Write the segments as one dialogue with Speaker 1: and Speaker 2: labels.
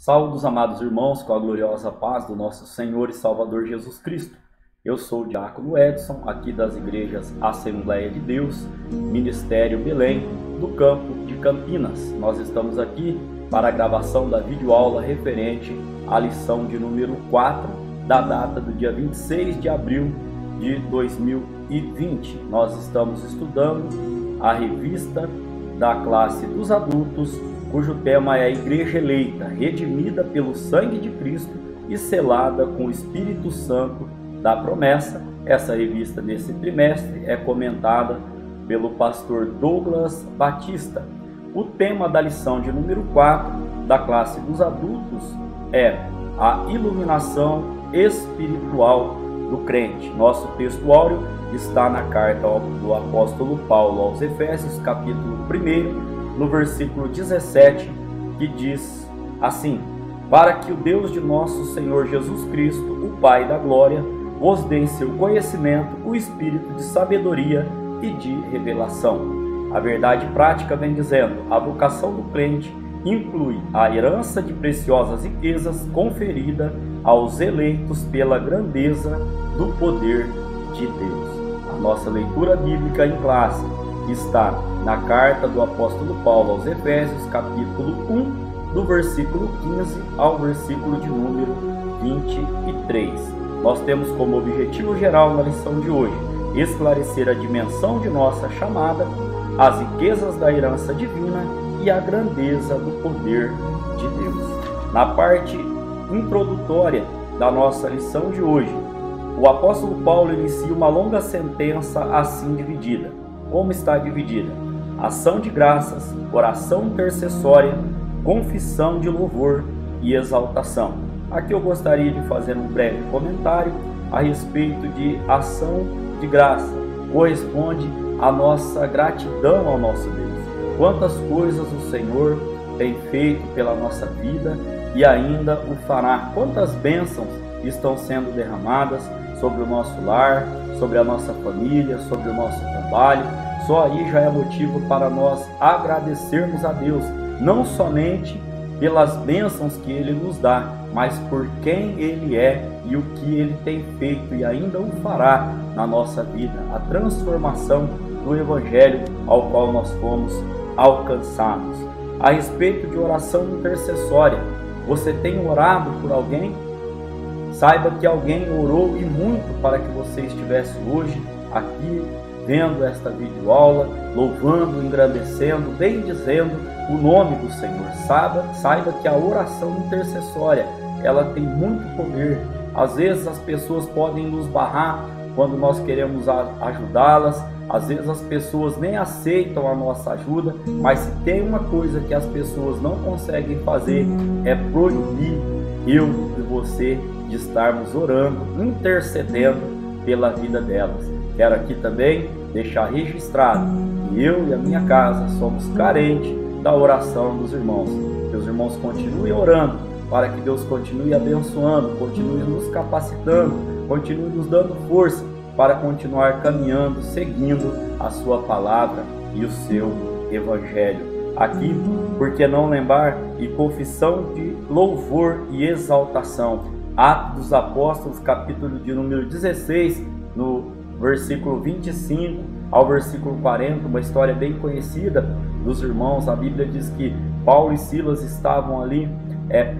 Speaker 1: Saúdos, amados irmãos, com a gloriosa paz do nosso Senhor e Salvador Jesus Cristo. Eu sou o Diácono Edson, aqui das igrejas Assembleia de Deus, Ministério Belém, do campo de Campinas. Nós estamos aqui para a gravação da videoaula referente à lição de número 4, da data do dia 26 de abril de 2020. Nós estamos estudando a revista da classe dos adultos, cujo tema é a Igreja Eleita, redimida pelo sangue de Cristo e selada com o Espírito Santo da promessa. Essa revista desse trimestre é comentada pelo pastor Douglas Batista. O tema da lição de número 4 da classe dos adultos é a iluminação espiritual do crente. Nosso texto áureo está na carta do apóstolo Paulo aos Efésios, capítulo 1, no versículo 17, que diz assim: para que o Deus de nosso Senhor Jesus Cristo, o Pai da glória, vos dê em seu conhecimento o espírito de sabedoria e de revelação. A verdade prática vem dizendo: a vocação do crente inclui a herança de preciosas riquezas conferida aos eleitos pela grandeza do poder de Deus. A nossa leitura bíblica em classe está na carta do apóstolo Paulo aos Efésios, capítulo 1, do versículo 15 ao versículo de número 23. Nós temos como objetivo geral na lição de hoje esclarecer a dimensão de nossa chamada, as riquezas da herança divina e a grandeza do poder de Deus. Na parte introdutória da nossa lição de hoje, o apóstolo Paulo inicia uma longa sentença assim dividida. Como está dividida? Ação de graças, oração intercessória, confissão de louvor e exaltação. Aqui eu gostaria de fazer um breve comentário a respeito de ação de graça. Corresponde à nossa gratidão ao nosso Deus. Quantas coisas o Senhor tem feito pela nossa vida e ainda o fará. Quantas bênçãos estão sendo derramadas sobre o nosso lar, sobre a nossa família, sobre o nosso trabalho. Só aí já é motivo para nós agradecermos a Deus, não somente pelas bênçãos que Ele nos dá, mas por quem Ele é e o que Ele tem feito e ainda o fará na nossa vida. A transformação do Evangelho ao qual nós fomos alcançados. A respeito de oração intercessória, você tem orado por alguém? Saiba que alguém orou e muito para que você estivesse hoje aqui vendo esta videoaula, louvando, engrandecendo, bendizendo o nome do Senhor. Saiba que a oração intercessória, ela tem muito poder. Às vezes as pessoas podem nos barrar quando nós queremos ajudá-las. Às vezes as pessoas nem aceitam a nossa ajuda, mas se tem uma coisa que as pessoas não conseguem fazer é proibir eu e você de estarmos orando, intercedendo pela vida delas. Quero aqui também deixar registrado que eu e a minha casa somos carentes da oração dos irmãos. Que os irmãos continuem orando para que Deus continue abençoando, continue nos capacitando, continue nos dando força para continuar caminhando, seguindo a sua palavra e o seu evangelho. Aqui, por que não lembrar, e confissão de louvor e exaltação. Atos dos Apóstolos, capítulo de número 16, no versículo 25 ao versículo 40, uma história bem conhecida dos irmãos. A Bíblia diz que Paulo e Silas estavam ali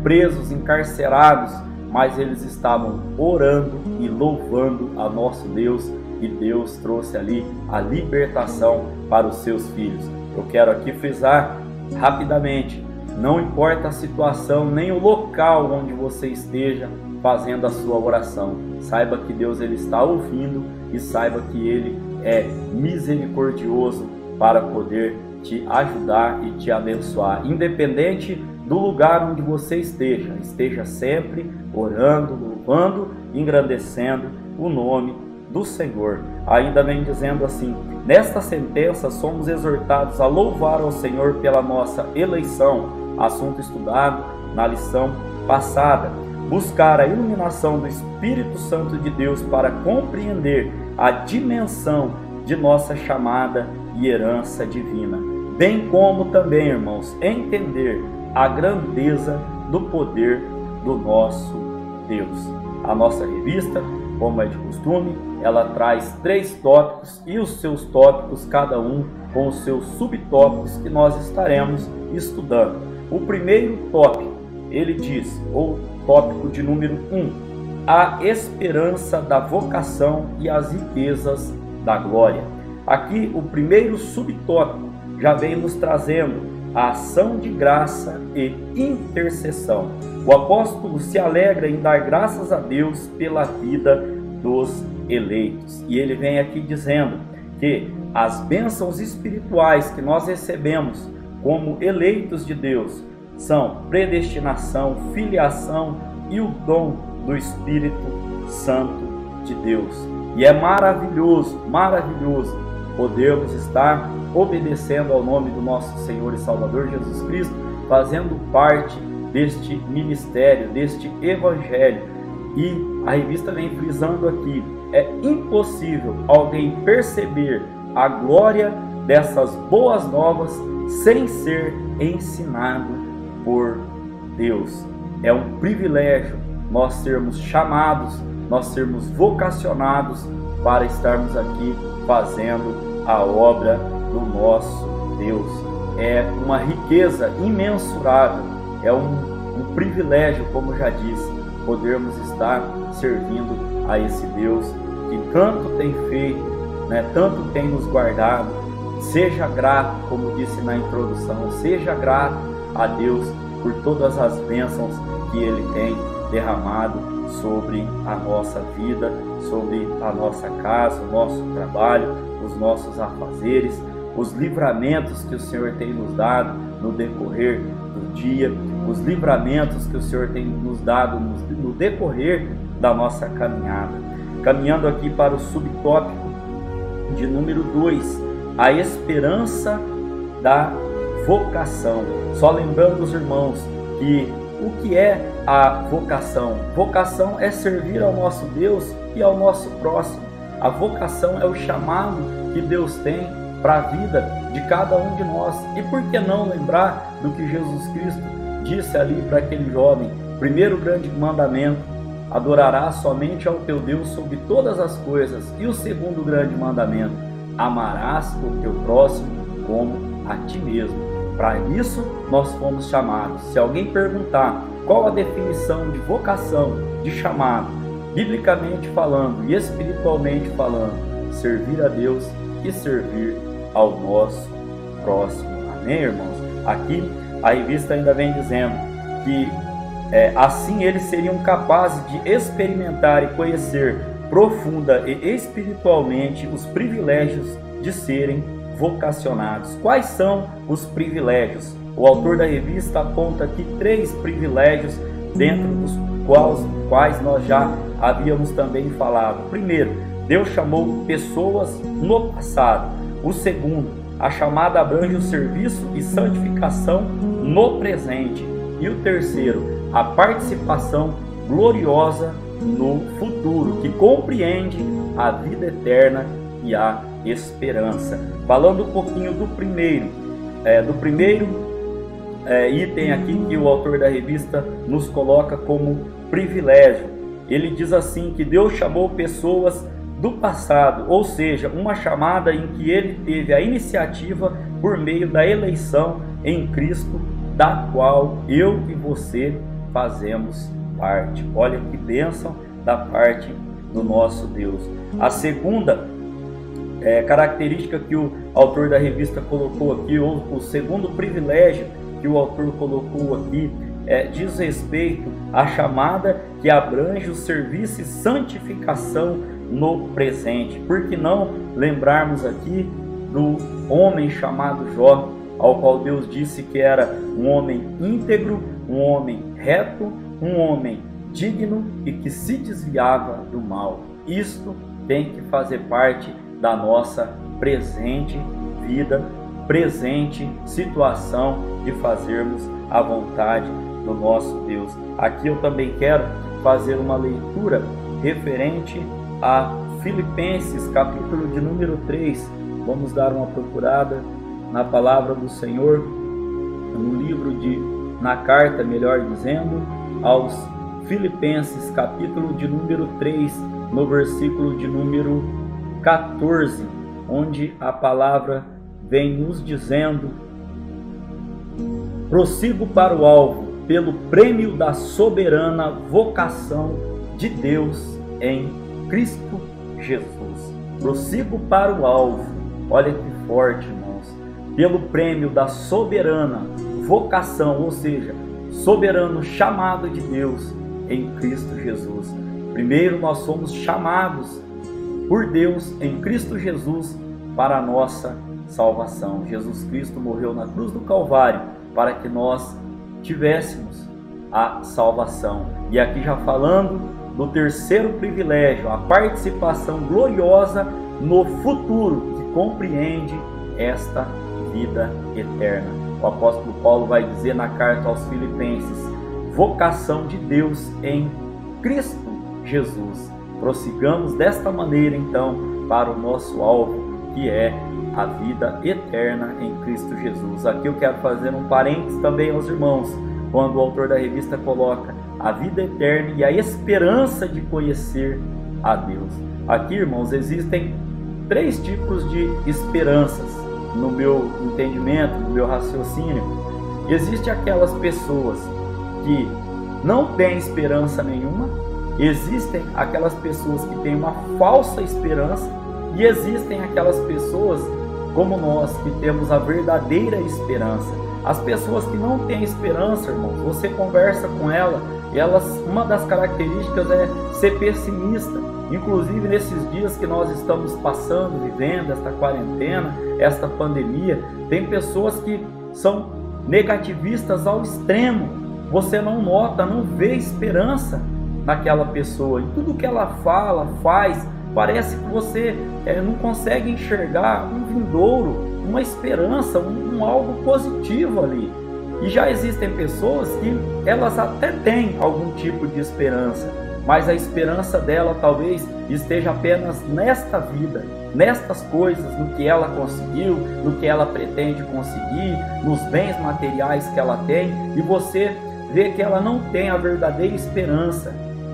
Speaker 1: presos, encarcerados, mas eles estavam orando e louvando a nosso Deus, e Deus trouxe ali a libertação para os seus filhos. Eu quero aqui frisar rapidamente, não importa a situação nem o local onde você esteja fazendo a sua oração, saiba que Deus ele está ouvindo e saiba que Ele é misericordioso para poder te ajudar e te abençoar, independente do lugar onde você esteja sempre orando, louvando, engrandecendo o nome do Senhor. Ainda vem dizendo assim: nesta sentença somos exortados a louvar ao Senhor pela nossa eleição, assunto estudado na lição passada. Buscar a iluminação do Espírito Santo de Deus para compreender a dimensão de nossa chamada e herança divina, bem como também, irmãos, entender a grandeza do poder do nosso Deus. A nossa revista, como é de costume, ela traz 3 tópicos e os seus tópicos, cada um com os seus subtópicos que nós estaremos estudando. O primeiro tópico, ele diz, ou tópico de número 1, a esperança da vocação e as riquezas da glória. Aqui o primeiro subtópico já vem nos trazendo a ação de graça e intercessão. O apóstolo se alegra em dar graças a Deus pela vida dos eleitos. E ele vem aqui dizendo que as bênçãos espirituais que nós recebemos como eleitos de Deus são predestinação, filiação e o dom do Espírito Santo de Deus. E é maravilhoso, maravilhoso podermos estar obedecendo ao nome do nosso Senhor e Salvador Jesus Cristo, fazendo parte deste ministério, deste evangelho. E a revista vem frisando aqui, é impossível alguém perceber a glória dessas boas novas sem ser ensinado por Deus. É um privilégio nós sermos chamados, nós sermos vocacionados para estarmos aqui fazendo a obra do nosso Deus. É uma riqueza imensurável, é um privilégio, como já disse, podermos estar servindo a esse Deus que tanto tem feito, tanto tem nos guardado. Seja grato, como disse na introdução, seja grato a Deus por todas as bênçãos que Ele tem derramado sobre a nossa vida, sobre a nossa casa, o nosso trabalho, os nossos afazeres, os livramentos que o Senhor tem nos dado no decorrer do dia, os livramentos que o Senhor tem nos dado no decorrer da nossa caminhada. Caminhando aqui para o subtópico de número 2, a esperança da vocação. Só lembrando os irmãos que o que é a vocação? Vocação é servir ao nosso Deus e ao nosso próximo. A vocação é o chamado que Deus tem para a vida de cada um de nós. E por que não lembrar do que Jesus Cristo disse ali para aquele jovem? Primeiro grande mandamento: adorarás somente ao teu Deus sobre todas as coisas. E o segundo grande mandamento: amarás o teu próximo como a ti mesmo. Para isso nós fomos chamados. Se alguém perguntar qual a definição de vocação, de chamado, biblicamente falando e espiritualmente falando, servir a Deus e servir ao nosso próximo. Amém, irmãos? Aqui a revista ainda vem dizendo que assim eles seriam capazes de experimentar e conhecer profunda e espiritualmente os privilégios de serem vocacionados. Quais são os privilégios? O autor da revista aponta aqui 3 privilégios, dentro dos quais nós já havíamos também falado. Primeiro, Deus chamou pessoas no passado. O segundo, a chamada abrange o serviço e santificação no presente. E o terceiro, a participação gloriosa no futuro, que compreende a vida eterna e a esperança. Falando um pouquinho do primeiro item aqui que o autor da revista nos coloca como privilégio. Ele diz assim que Deus chamou pessoas do passado, ou seja, uma chamada em que ele teve a iniciativa por meio da eleição em Cristo, da qual eu e você fazemos parte. Olha que bênção da parte do nosso Deus. A segunda característica que o autor da revista colocou aqui, ou o segundo privilégio que o autor colocou aqui, diz respeito à chamada que abrange o serviço e santificação no presente. Por que não lembrarmos aqui do homem chamado Jó, ao qual Deus disse que era um homem íntegro, um homem reto, um homem digno e que se desviava do mal. Isto tem que fazer parte da nossa presente vida, presente situação de fazermos a vontade do nosso Deus. Aqui eu também quero fazer uma leitura referente a Filipenses, capítulo de número 3. Vamos dar uma procurada na palavra do Senhor, no livro de na carta, melhor dizendo, aos Filipenses, capítulo de número 3, no versículo de número 14, onde a palavra vem nos dizendo: prossigo para o alvo, pelo prêmio da soberana vocação de Deus em Cristo Jesus. Prossigo para o alvo, olha que forte, irmãos, pelo prêmio da soberana vocação, ou seja, soberano chamado de Deus em Cristo Jesus. Primeiro, nós somos chamados por Deus em Cristo Jesus para a nossa salvação. Jesus Cristo morreu na cruz do Calvário para que nós tivéssemos a salvação. E aqui já falando do terceiro privilégio, a participação gloriosa no futuro que compreende esta vida eterna. O apóstolo Paulo vai dizer na carta aos Filipenses: vocação de Deus em Cristo Jesus. Prossigamos desta maneira então para o nosso alvo, que é a vida eterna em Cristo Jesus. Aqui eu quero fazer um parênteses também aos irmãos, quando o autor da revista coloca a vida eterna e a esperança de conhecer a Deus. Aqui, irmãos, existem três tipos de esperanças no meu entendimento, no meu raciocínio. Existem aquelas pessoas que não têm esperança nenhuma, existem aquelas pessoas que têm uma falsa esperança e existem aquelas pessoas como nós que temos a verdadeira esperança. As pessoas que não têm esperança, irmãos, você conversa com elas, uma das características é ser pessimista. Inclusive nesses dias que nós estamos passando, vivendo esta quarentena, esta pandemia, tem pessoas que são negativistas ao extremo. Você não nota, não vê esperança naquela pessoa. Em tudo que ela fala, faz, parece que você não consegue enxergar um vindouro, uma esperança, um algo positivo ali. E já existem pessoas que elas até têm algum tipo de esperança, mas a esperança dela talvez esteja apenas nesta vida, nestas coisas, no que ela conseguiu, no que ela pretende conseguir, nos bens materiais que ela tem, e você vê que ela não tem a verdadeira esperança,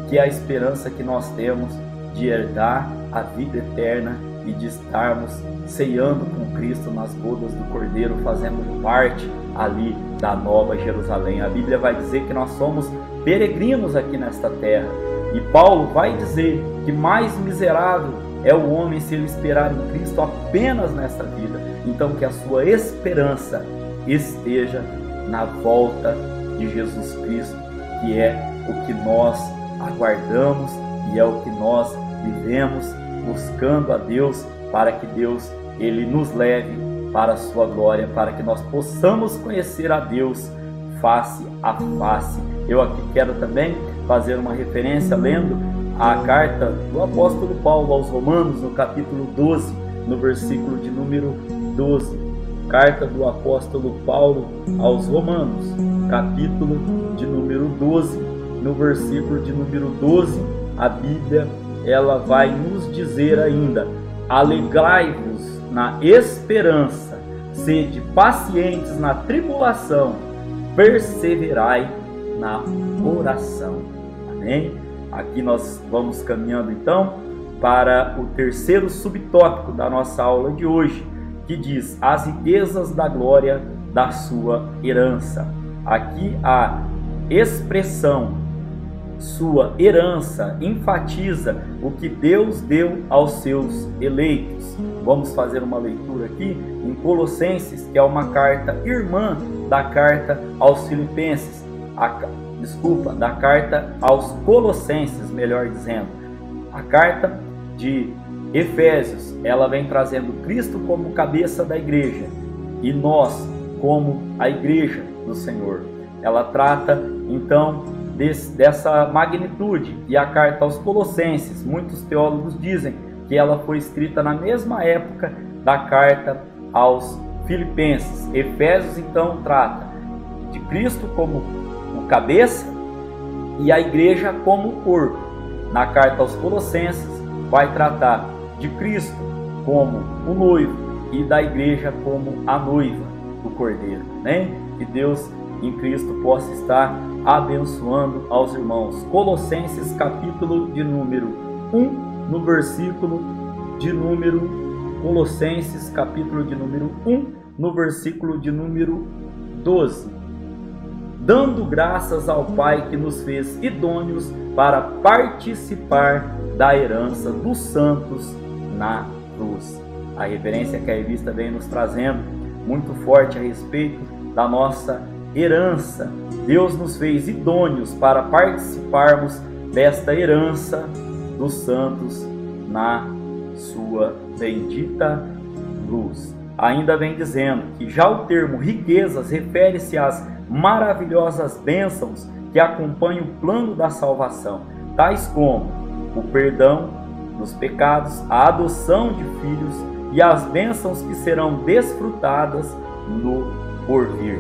Speaker 1: que é a esperança que nós temos de herdar a vida eterna e de estarmos ceando com Cristo nas bodas do Cordeiro, fazendo parte ali da Nova Jerusalém. A Bíblia vai dizer que nós somos peregrinos aqui nesta terra. E Paulo vai dizer que mais miserável é o homem se ele esperar em Cristo apenas nesta vida. Então que a sua esperança esteja na volta de Jesus Cristo, que é o que nós aguardamos e é o que nós vivemos buscando a Deus, para que Deus ele nos leve para a sua glória, para que nós possamos conhecer a Deus face a face. Eu aqui quero também fazer uma referência lendo a carta do apóstolo Paulo aos Romanos, no capítulo 12, no versículo de número 12. Carta do apóstolo Paulo aos Romanos, capítulo de número 12, no versículo de número 12, a Bíblia ela vai nos dizer ainda: alegrai-vos na esperança, sede pacientes na tribulação, perseverai na oração. Amém? Aqui nós vamos caminhando então para o terceiro subtópico da nossa aula de hoje, que diz as riquezas da glória da sua herança. Aqui a expressão sua herança enfatiza o que Deus deu aos seus eleitos. Vamos fazer uma leitura aqui em Colossenses, que é uma carta irmã da carta aos Filipenses, da carta aos Colossenses, melhor dizendo. A carta de Efésios, ela vem trazendo Cristo como cabeça da igreja e nós como a igreja do Senhor. Ela trata então dessa magnitude. E a carta aos Colossenses, muitos teólogos dizem que ela foi escrita na mesma época da carta aos Filipenses. Efésios então trata de Cristo como o cabeça e a igreja como o corpo. Na carta aos Colossenses vai tratar de Cristo como o noivo e da igreja como a noiva do Cordeiro, né? Que Deus em Cristo possa estar abençoando aos irmãos. Colossenses capítulo de número 1, no versículo de número Colossenses capítulo de número 1, no versículo de número 12. Dando graças ao Pai que nos fez idôneos para participar da herança dos santos na cruz. A referência que a revista vem nos trazendo muito forte a respeito da nossa herança. Deus nos fez idôneos para participarmos desta herança dos santos na sua bendita luz. Ainda vem dizendo que já o termo riquezas refere-se às maravilhosas bênçãos que acompanham o plano da salvação, tais como o perdão dos pecados, a adoção de filhos e as bênçãos que serão desfrutadas no porvir.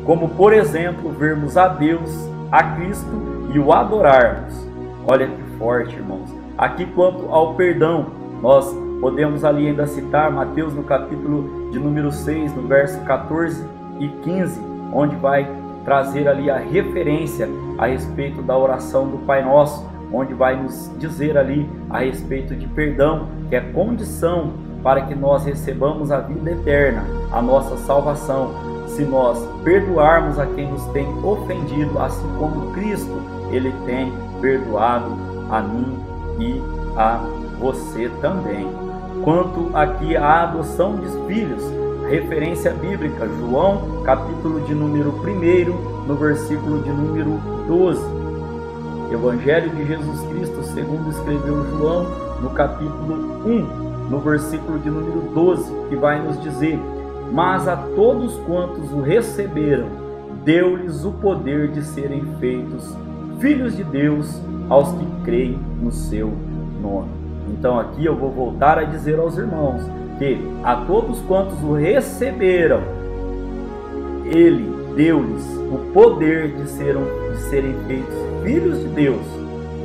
Speaker 1: Como, por exemplo, vermos a Deus, a Cristo e o adorarmos. Olha que forte, irmãos. Aqui, quanto ao perdão, nós podemos ali ainda citar Mateus no capítulo de número 6, no verso 14 e 15, onde vai trazer ali a referência a respeito da oração do Pai Nosso, onde vai nos dizer ali a respeito de perdão, que é condição para que nós recebamos a vida eterna, a nossa salvação, se nós perdoarmos a quem nos tem ofendido, assim como Cristo, Ele tem perdoado a mim e a você também. Quanto aqui à adoção de filhos, referência bíblica, João, capítulo de número 1, no versículo de número 12. Evangelho de Jesus Cristo, segundo escreveu João, no capítulo 1, no versículo de número 12, que vai nos dizer: mas a todos quantos o receberam, deu-lhes o poder de serem feitos filhos de Deus, aos que creem no seu nome. Então aqui eu vou voltar a dizer aos irmãos que a todos quantos o receberam, Ele deu-lhes o poder de serem feitos filhos de Deus.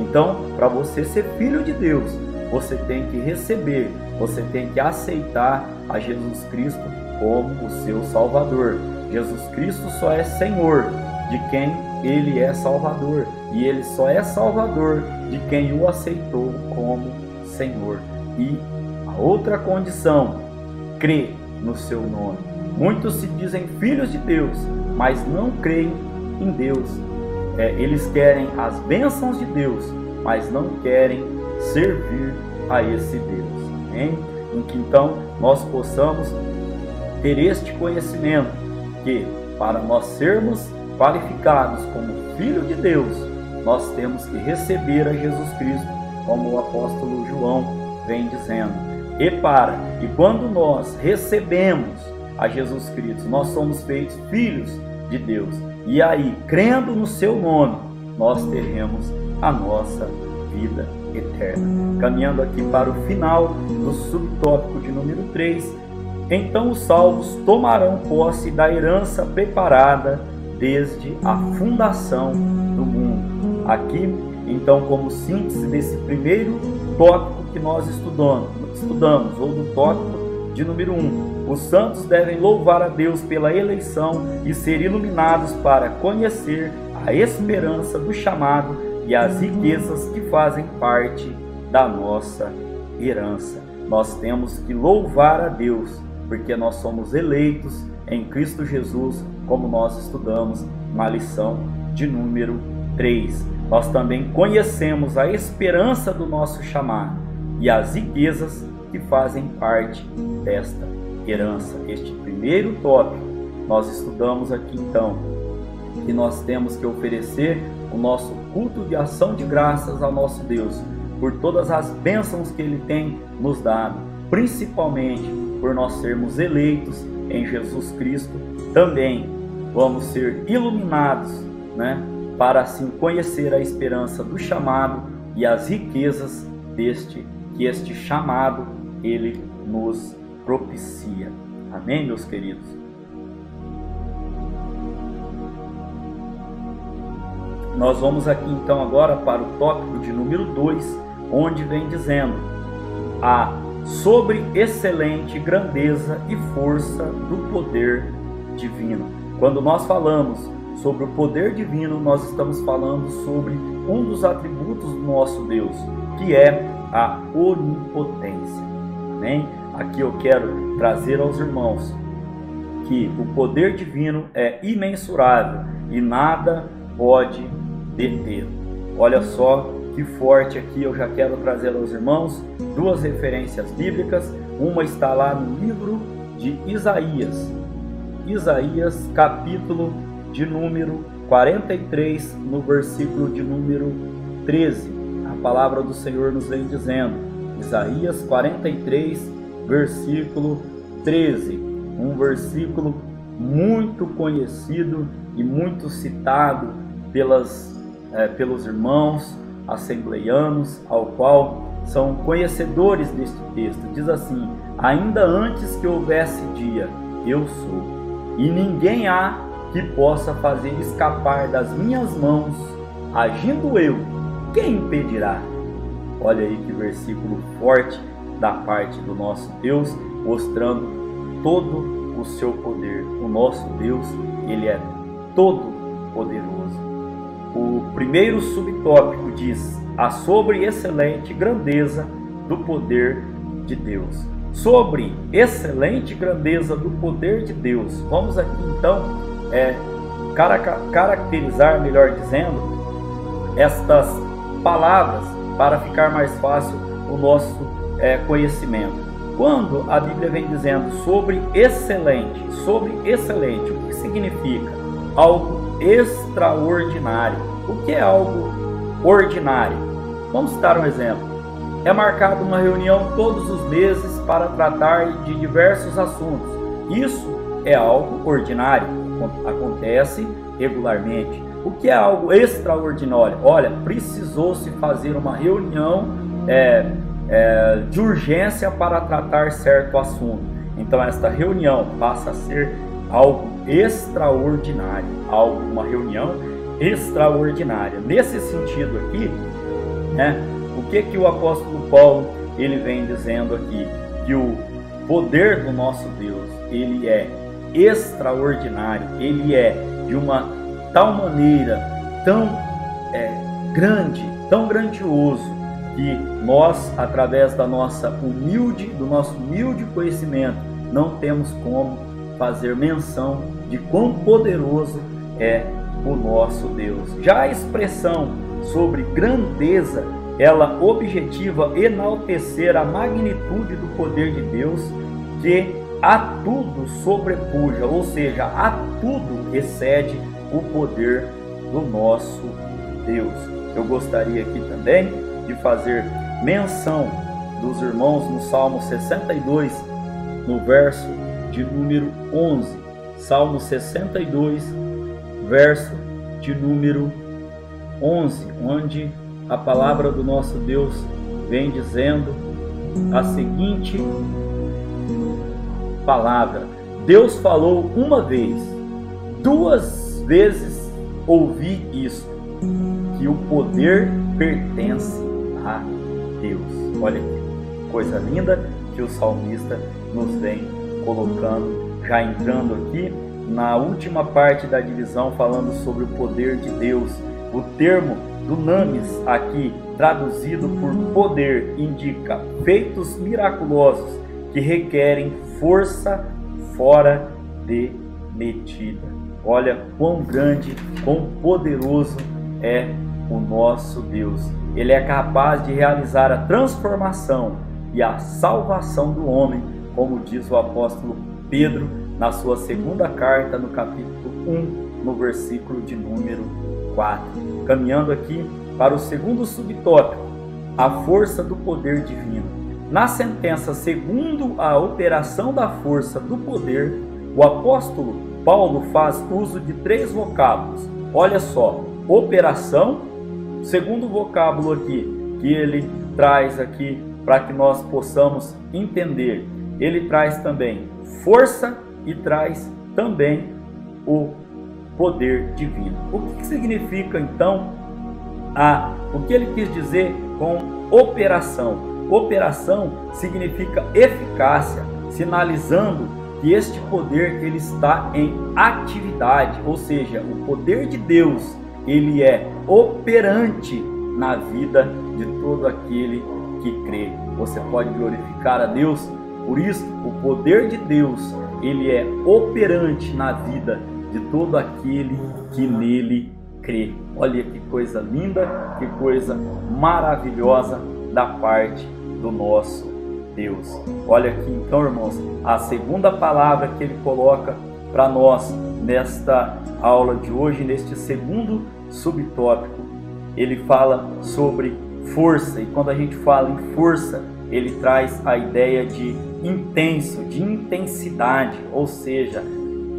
Speaker 1: Então, para você ser filho de Deus, você tem que receber, você tem que aceitar a Jesus Cristo como o seu Salvador. Jesus Cristo só é Senhor de quem Ele é Salvador, e Ele só é Salvador de quem o aceitou como Senhor. E a outra condição, crê no seu nome. Muitos se dizem filhos de Deus, mas não creem em Deus. Eles querem as bênçãos de Deus, mas não querem servir a esse Deus. Amém? Em que então nós possamos ter este conhecimento, que para nós sermos qualificados como filho de Deus, nós temos que receber a Jesus Cristo, como o apóstolo João vem dizendo. E quando nós recebemos a Jesus Cristo, nós somos feitos filhos de Deus. E aí, crendo no seu nome, nós teremos a nossa vida eterna. Caminhando aqui para o final do subtópico de número 3, então os salvos tomarão posse da herança preparada desde a fundação do mundo. Aqui, então, como síntese desse primeiro tópico que nós estudamos, ou do tópico de número 1, os santos devem louvar a Deus pela eleição e ser iluminados para conhecer a esperança do chamado e as riquezas que fazem parte da nossa herança. Nós temos que louvar a Deus, porque nós somos eleitos em Cristo Jesus, como nós estudamos na lição de número 3. Nós também conhecemos a esperança do nosso chamado e as riquezas que fazem parte desta herança. Este primeiro tópico nós estudamos aqui então, que nós temos que oferecer o nosso culto de ação de graças ao nosso Deus por todas as bênçãos que Ele tem nos dado, principalmente por nós sermos eleitos em Jesus Cristo. Também vamos ser iluminados, para assim conhecer a esperança do chamado e as riquezas que este chamado Ele nos propicia. Amém, meus queridos? Nós vamos aqui então agora para o tópico de número 2, onde vem dizendo a sobre excelente grandeza e força do poder divino. Quando nós falamos sobre o poder divino, nós estamos falando sobre um dos atributos do nosso Deus, que é a onipotência. Amém? Aqui eu quero trazer aos irmãos que o poder divino é imensurável e nada pode detê-lo. Olha só que forte aqui, eu já quero trazer aos irmãos duas referências bíblicas. Uma está lá no livro de Isaías, capítulo de número 43, no versículo de número 13. A palavra do Senhor nos vem dizendo, Isaías 43, versículo 13, um versículo muito conhecido e muito citado pelos irmãos assembleianos, ao qual são conhecedores deste texto. Diz assim: ainda antes que houvesse dia, eu sou, e ninguém há que possa fazer escapar das minhas mãos. Agindo eu, quem impedirá? Olha aí que versículo forte da parte do nosso Deus, mostrando todo o seu poder. O nosso Deus, ele é todo poderoso. O primeiro subtópico diz a sobre excelente grandeza do poder de Deus. Sobre excelente grandeza do poder de Deus, vamos aqui então caracterizar, melhor dizendo, estas palavras para ficar mais fácil o nosso conhecimento. Quando a Bíblia vem dizendo sobre excelente, o que significa? Algo extraordinário. O que é algo ordinário? Vamos citar um exemplo. É marcada uma reunião todos os meses para tratar de diversos assuntos. Isso é algo ordinário, acontece regularmente. O que é algo extraordinário? Olha, precisou-se fazer uma reunião de urgência para tratar certo assunto. Então esta reunião passa a ser algo extraordinário, uma reunião extraordinária. Nesse sentido aqui, o que o apóstolo Paulo ele vem dizendo aqui? Que o poder do nosso Deus, ele é extraordinário, ele é de uma tal maneira tão grande, tão grandioso, que nós, através do nosso humilde conhecimento, não temos como fazer menção de quão poderoso é o nosso Deus. Já a expressão sobre grandeza, ela objetiva enaltecer a magnitude do poder de Deus, que a tudo sobrepuja, ou seja, a tudo excede o poder do nosso Deus. Eu gostaria aqui também de fazer menção dos irmãos no Salmo 62, no verso de número 11. Salmo 62, verso de número 11, onde a palavra do nosso Deus vem dizendo a seguinte palavra: Deus falou uma vez, duas vezes ouvi isto, que o poder pertence a Deus. Olha que coisa linda que o salmista nos vem colocando, já entrando aqui na última parte da divisão, falando sobre o poder de Deus. O termo dunamis aqui, traduzido por poder, indica feitos miraculosos que requerem força fora de medida. Olha quão grande, quão poderoso é o nosso Deus. Ele é capaz de realizar a transformação e a salvação do homem, como diz o apóstolo Pedro na sua segunda carta, no capítulo 1, no versículo de número 4. Caminhando aqui para o segundo subtópico, a força do poder divino. Na sentença segundo a operação da força do poder, o apóstolo Paulo faz uso de três vocábulos. Olha só, operação, segundo vocábulo aqui, que ele traz aqui para que nós possamos entender. Ele traz também força e traz também o poder divino. O que significa então o que ele quis dizer com operação? Operação significa eficácia, sinalizando que este poder ele está em atividade, ou seja, o poder de Deus ele é operante na vida de todo aquele que crê. Você pode glorificar a Deus por isso. O poder de Deus ele é operante na vida de todo aquele que nele crê. Olha que coisa linda, que coisa maravilhosa da parte do nosso Deus. Olha aqui então, irmãos, a segunda palavra que ele coloca para nós nesta aula de hoje, neste segundo subtópico, ele fala sobre força. E quando a gente fala em força, ele traz a ideia de intenso, de intensidade, ou seja,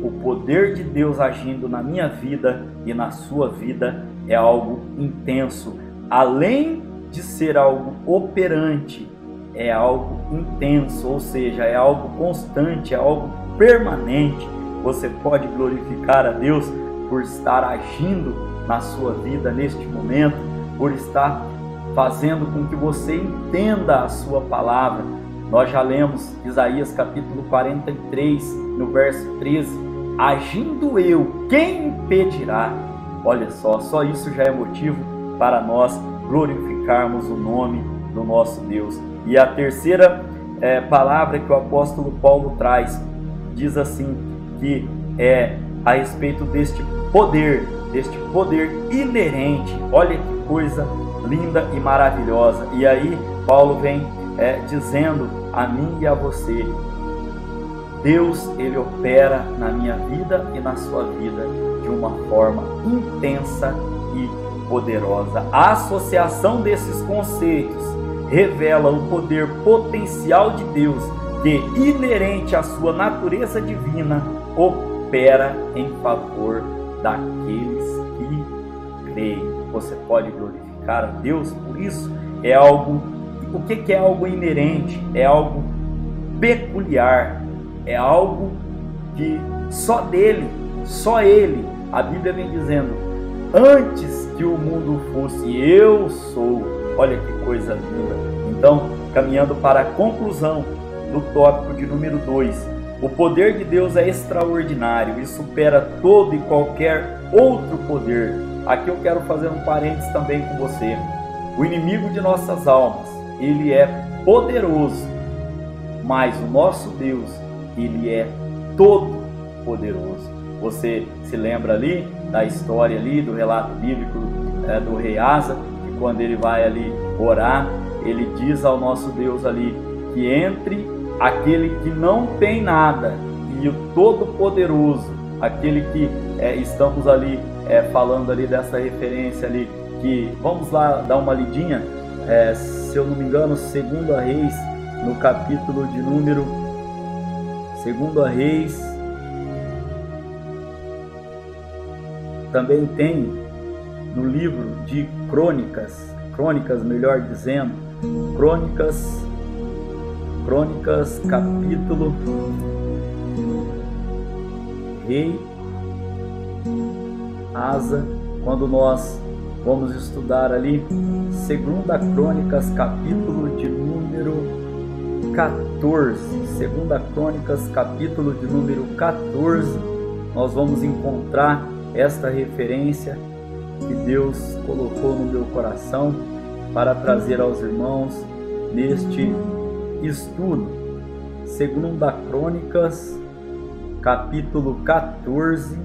Speaker 1: o poder de Deus agindo na minha vida e na sua vida é algo intenso. Além de ser algo operante, é algo intenso, ou seja, é algo constante, é algo permanente. Você pode glorificar a Deus por estar agindo na sua vida neste momento, por estar fazendo com que você entenda a sua palavra. Nós já lemos Isaías capítulo 43, no verso 13. Agindo eu, quem impedirá? Olha só isso já é motivo para nós glorificarmos o nome do nosso Deus. E a terceira palavra que o apóstolo Paulo traz, diz assim, que é a respeito deste poder inerente. Olha que coisa linda e maravilhosa. E aí Paulo vem dizendo a mim e a você: Deus ele opera na minha vida e na sua vida de uma forma intensa e poderosa. A associação desses conceitos revela o poder potencial de Deus que, inerente à sua natureza divina, opera em favor daqueles que creem. Você pode glorificar a Deus por isso? É algo. O que é algo inerente? É algo peculiar. É algo que só dele, só ele. A Bíblia vem dizendo: antes que o mundo fosse, eu sou. Olha que coisa linda. Então, caminhando para a conclusão do tópico de número 2, o poder de Deus é extraordinário e supera todo e qualquer outro poder. Aqui eu quero fazer um parênteses também com você. O inimigo de nossas almas, ele é poderoso, mas o nosso Deus, ele é todo poderoso. Você se lembra ali da história ali, do relato bíblico do rei Asa, que quando ele vai ali orar, ele diz ao nosso Deus ali que entre aquele que não tem nada e o Todo-Poderoso, aquele que estamos ali falando ali dessa referência ali, que vamos lá dar uma lidinha, se eu não me engano, 2 Reis, no capítulo de número 2 Reis, também tem no livro de Crônicas melhor dizendo, Crônicas capítulo Rei Asa, quando nós vamos estudar ali 2 Crônicas capítulo de número 14, 2 Crônicas capítulo de número 14, nós vamos encontrar esta referência que Deus colocou no meu coração para trazer aos irmãos neste estudo. 2 Crônicas capítulo 14,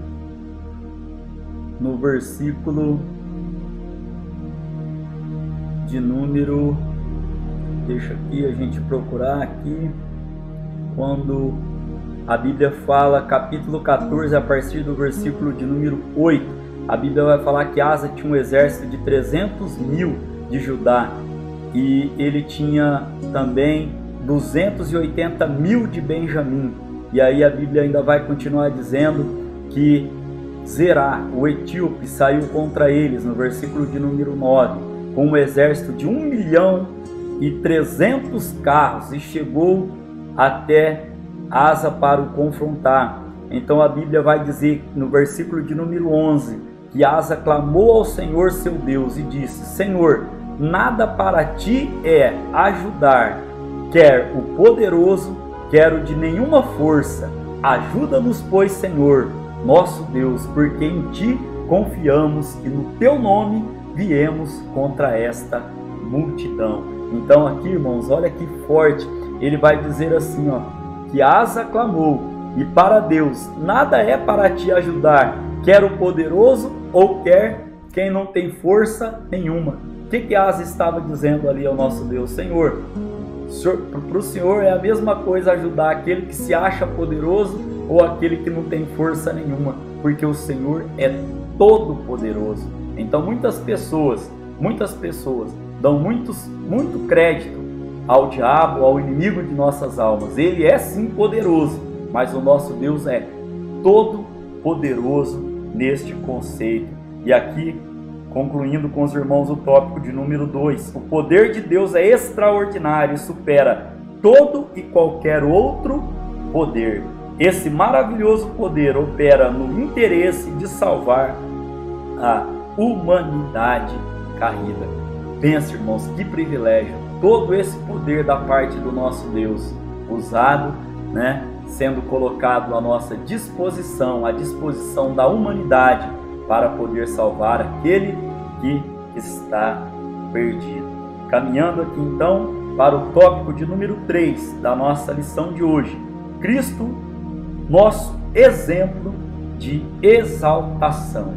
Speaker 1: no versículo de número, deixa aqui a gente procurar aqui, quando a Bíblia fala, capítulo 14, a partir do versículo de número 8, a Bíblia vai falar que Asa tinha um exército de 300.000 de Judá, e ele tinha também 280.000 de Benjamim. E aí a Bíblia ainda vai continuar dizendo que Zerá, o etíope, saiu contra eles, no versículo de número 9, com um exército de 1.300.000 carros, e chegou até Asa para o confrontar. Então a Bíblia vai dizer no versículo de número 11 que Asa clamou ao Senhor seu Deus e disse: Senhor, nada para ti é ajudar, quer o poderoso, quer o de nenhuma força, Ajuda-nos, pois, Senhor, nosso Deus, porque em Ti confiamos e no Teu nome viemos contra esta multidão. Então aqui, irmãos, olha que forte. Ele vai dizer assim, ó, que Asa clamou, e para Deus nada é para te ajudar, quer o poderoso ou quer quem não tem força nenhuma. O que Asa estava dizendo ali ao nosso Deus? Senhor, para o Senhor é a mesma coisa ajudar aquele que se acha poderoso ou aquele que não tem força nenhuma, porque o Senhor é todo poderoso. Então muitas pessoas dão muito crédito ao diabo, ao inimigo de nossas almas. Ele é sim poderoso, mas o nosso Deus é todo poderoso neste conceito. E aqui, concluindo com os irmãos o tópico de número 2, o poder de Deus é extraordinário e supera todo e qualquer outro poder. Esse maravilhoso poder opera no interesse de salvar a humanidade caída. Pense, irmãos, que privilégio, todo esse poder da parte do nosso Deus, usado, sendo colocado à nossa disposição, à disposição da humanidade, para poder salvar aquele que está perdido. Caminhando aqui então para o tópico de número 3 da nossa lição de hoje. Cristo, nosso exemplo de exaltação.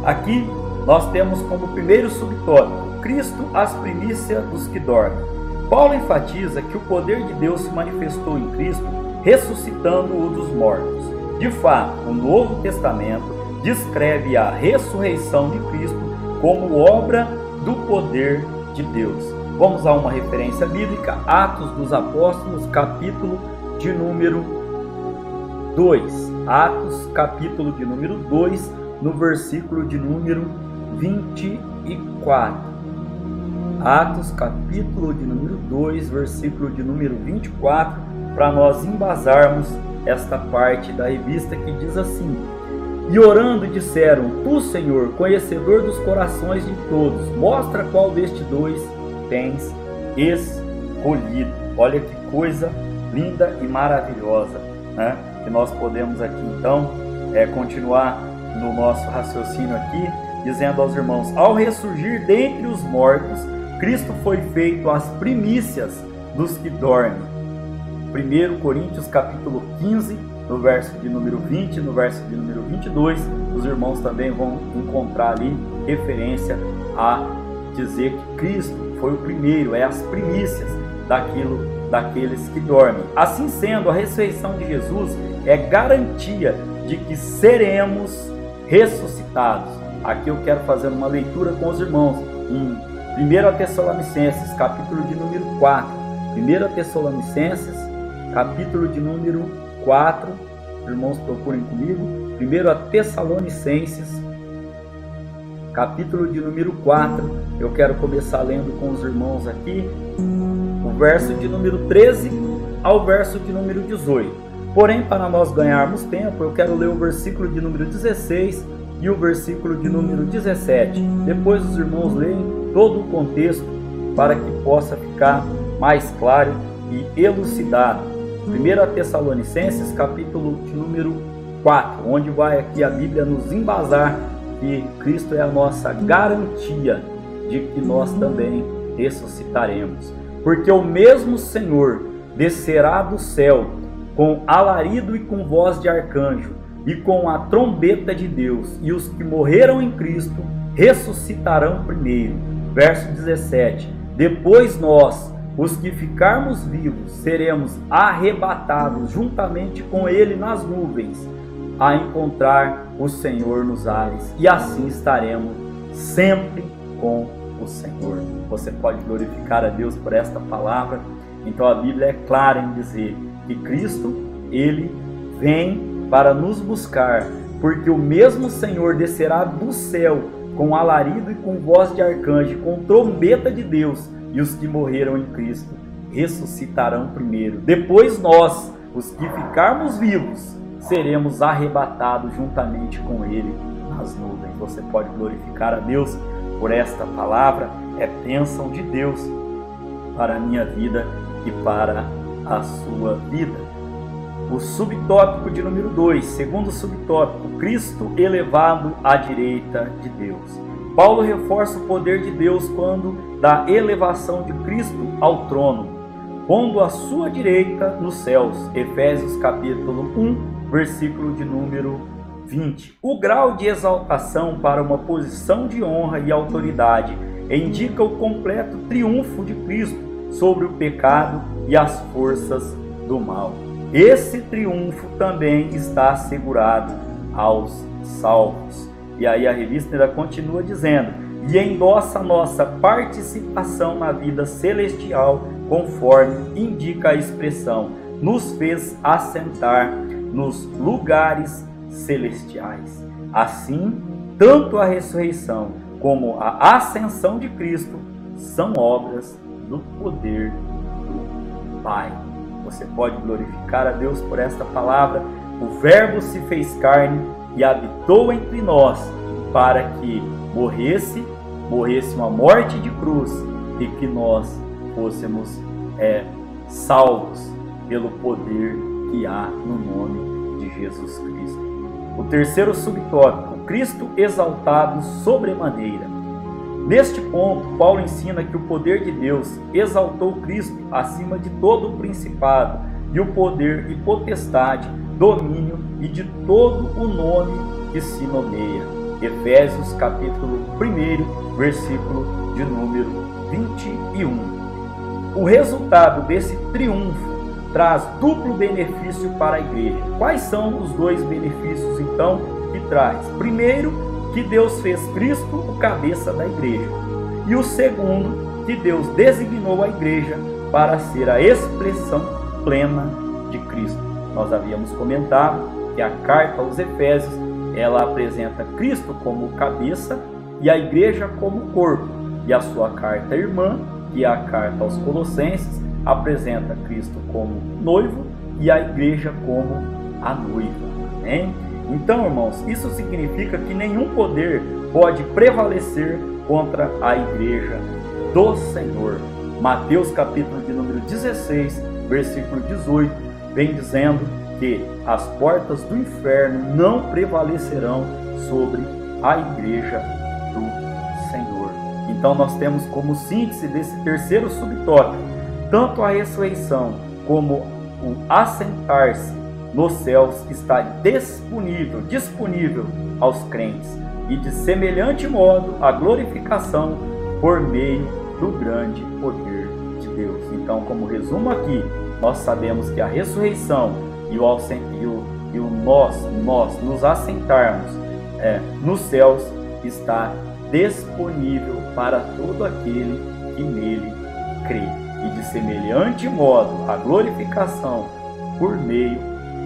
Speaker 1: Aqui nós temos como primeiro subtópico, Cristo, as primícias dos que dormem. Paulo enfatiza que o poder de Deus se manifestou em Cristo, ressuscitando-o dos mortos. De fato, o Novo Testamento descreve a ressurreição de Cristo como obra do poder de Deus. Vamos a uma referência bíblica, Atos dos Apóstolos, capítulo de número 2. Atos, capítulo de número 2, no versículo de número 24. Atos, capítulo de número 2, versículo de número 24, para nós embasarmos esta parte da revista que diz assim: E orando disseram, Tu, Senhor, conhecedor dos corações de todos, mostra qual destes dois tens escolhido. Olha que coisa linda e maravilhosa, que nós podemos aqui então continuar no nosso raciocínio aqui, dizendo aos irmãos: ao ressurgir dentre os mortos, Cristo foi feito as primícias dos que dormem. 1 Coríntios capítulo 15, no verso de número 20, no verso de número 22, os irmãos também vão encontrar ali referência a dizer que Cristo foi o primeiro, é as primícias daqueles que dormem. Assim sendo, a ressurreição de Jesus é garantia de que seremos ressuscitados. Aqui eu quero fazer uma leitura com os irmãos em 1 Tessalonicenses, capítulo de número 4. 1 Tessalonicenses, capítulo de número 4. Irmãos, procurem comigo. 1 Tessalonicenses, capítulo de número 4. Eu quero começar lendo com os irmãos aqui o verso de número 13 ao verso de número 18. Porém, para nós ganharmos tempo, eu quero ler o versículo de número 16 e o versículo de número 17. Depois os irmãos leem todo o contexto para que possa ficar mais claro e elucidado. 1 Tessalonicenses, capítulo de número 4, onde vai aqui a Bíblia nos embasar que Cristo é a nossa garantia de que nós também ressuscitaremos. Porque o mesmo Senhor descerá do céu com alarido e com voz de arcanjo, e com a trombeta de Deus, e os que morreram em Cristo ressuscitarão primeiro. Verso 17. Depois nós, os que ficarmos vivos, seremos arrebatados juntamente com Ele nas nuvens, a encontrar o Senhor nos ares, e assim estaremos sempre com o Senhor. Você pode glorificar a Deus por esta palavra. Então a Bíblia é clara em dizer que Cristo, Ele vem para nos buscar, porque o mesmo Senhor descerá do céu com alarido e com voz de arcanjo, com trombeta de Deus, e os que morreram em Cristo ressuscitarão primeiro. Depois nós, os que ficarmos vivos, seremos arrebatados juntamente com Ele nas nuvens. Você pode glorificar a Deus por esta palavra, é bênção de Deus. para a minha vida e para a sua vida. O subtópico de número 2, segundo subtópico, Cristo elevado à direita de Deus. Paulo reforça o poder de Deus quando da elevação de Cristo ao trono, pondo à sua direita nos céus. Efésios capítulo 1, versículo de número 20. O grau de exaltação para uma posição de honra e autoridade indica o completo triunfo de Cristo sobre o pecado e as forças do mal. Esse triunfo também está assegurado aos salvos. E aí a revista ainda continua dizendo: e endossa nossa participação na vida celestial, conforme indica a expressão, nos fez assentar nos lugares celestiais. Assim, tanto a ressurreição como a ascensão de Cristo são obras do poder do Pai. Você pode glorificar a Deus por esta palavra. O Verbo se fez carne e habitou entre nós para que morresse uma morte de cruz e que nós fôssemos salvos pelo poder que há no nome de Jesus Cristo. O terceiro subtópico, Cristo exaltado sobremaneira. Neste ponto, Paulo ensina que o poder de Deus exaltou Cristo acima de todo o principado e o poder e potestade, domínio e de todo o nome que se nomeia. Efésios capítulo 1, versículo de número 21. O resultado desse triunfo traz duplo benefício para a igreja. Quais são os dois benefícios, então, que traz? Primeiro, que Deus fez Cristo o cabeça da igreja. E o segundo, que Deus designou a igreja para ser a expressão plena de Cristo. Nós havíamos comentado que a carta aos Efésios, ela apresenta Cristo como cabeça e a igreja como corpo. E a sua carta irmã, que é a carta aos Colossenses, apresenta Cristo como noivo e a igreja como a noiva. Hein? Então, irmãos, isso significa que nenhum poder pode prevalecer contra a igreja do Senhor. Mateus capítulo de número 16, versículo 18, vem dizendo que as portas do inferno não prevalecerão sobre a igreja do Senhor. Então nós temos como síntese desse terceiro subtópico, tanto a ressurreição como o assentar-se nos céus está disponível aos crentes, e de semelhante modo a glorificação por meio do grande poder de Deus. Então, como resumo aqui, nós sabemos que a ressurreição e nós nos assentarmos nos céus está disponível para todo aquele que nele crê. E de semelhante modo a glorificação por meio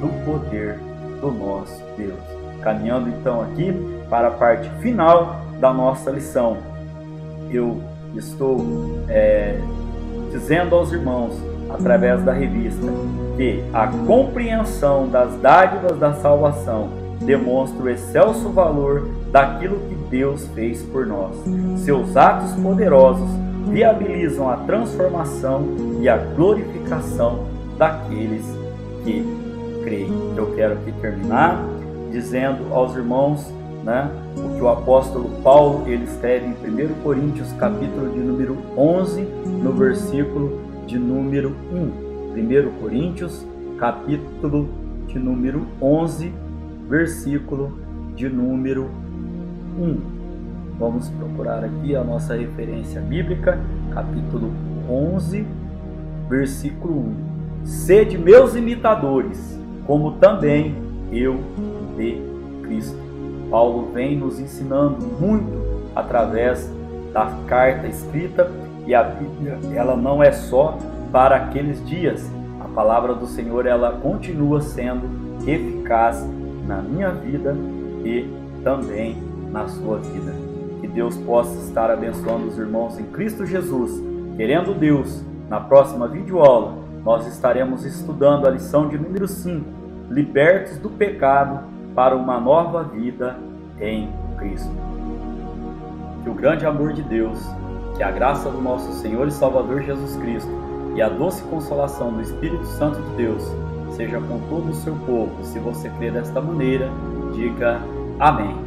Speaker 1: do poder do nosso Deus. Caminhando então aqui para a parte final da nossa lição, eu estou dizendo aos irmãos, através da revista, que a compreensão das dádivas da salvação demonstra o excelso valor daquilo que Deus fez por nós. Seus atos poderosos viabilizam a transformação e a glorificação daqueles que creem. Eu quero aqui terminar dizendo aos irmãos, o que o apóstolo Paulo ele escreve em 1 Coríntios capítulo de número 11, no versículo de número 1. 1 Coríntios capítulo de número 11, versículo de número 1. Vamos procurar aqui a nossa referência bíblica, capítulo 11, versículo 1. Sede meus imitadores, como também eu de Cristo. Paulo vem nos ensinando muito através da carta escrita, e a Bíblia ela não é só para aqueles dias. A palavra do Senhor ela continua sendo eficaz na minha vida e também na sua vida. Que Deus possa estar abençoando os irmãos em Cristo Jesus. Querendo Deus, na próxima videoaula nós estaremos estudando a lição de número 5, libertos do pecado para uma nova vida em Cristo. Que o grande amor de Deus, Que a graça do nosso Senhor e Salvador Jesus Cristo e a doce consolação do Espírito Santo de Deus seja com todo o seu povo. Se você crer desta maneira, diga amém.